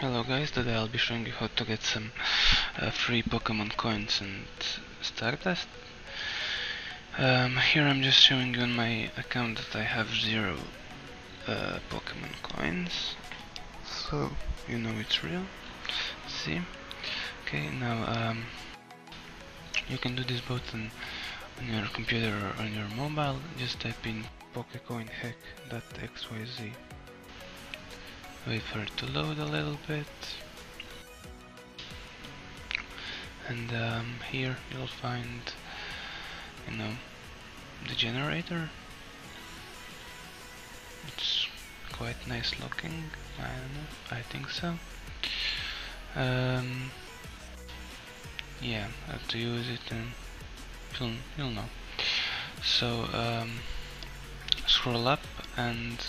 Hello guys, today I'll be showing you how to get some free Pokemon coins and Stardust. Here I'm just showing you on my account that I have 0 Pokemon coins, so you know it's real. See? Okay, now you can do this both on your computer or on your mobile. Just type in pokecoinhack.xyz. Wait for it to load a little bit, and here you'll find, the generator. It's quite nice looking. I don't know, I think so. Yeah, how to use it, and you'll know. So scroll up and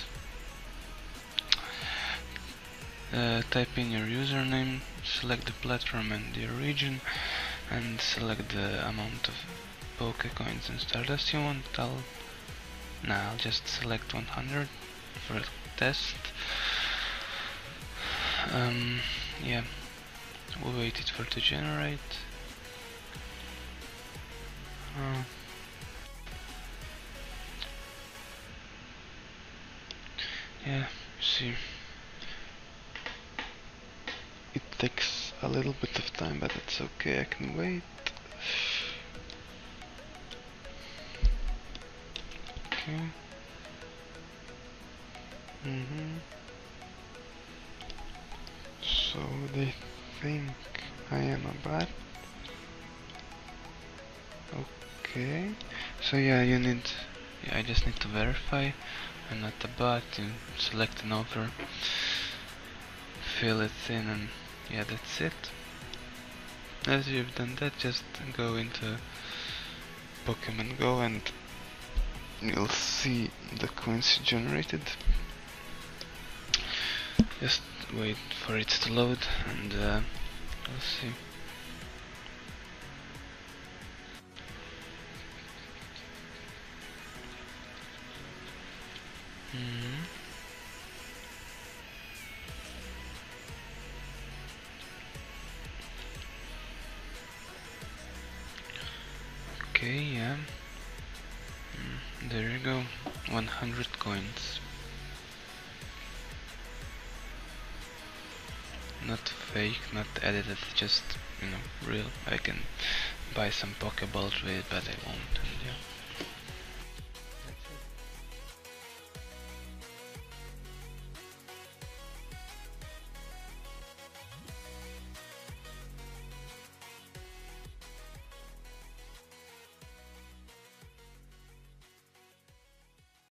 type in your username, select the platform and your region, and select the amount of Pokecoins and Stardust you want. I'll just select 100 for a test. Yeah, we'll wait it for it to generate. Yeah, see, it takes a little bit of time, but it's okay, I can wait. Okay. So they think I am a bot. Okay. So yeah, I just need to verify I'm not a bot. You select an offer, fill it in, and yeah, that's it. As you've done that, just go into Pokemon Go and you'll see the coins generated. Just wait for it to load and we'll see. Okay, yeah. There you go, 100 coins. Not fake, not edited, just, real. I can buy some Pokeballs with it, but I won't, and yeah.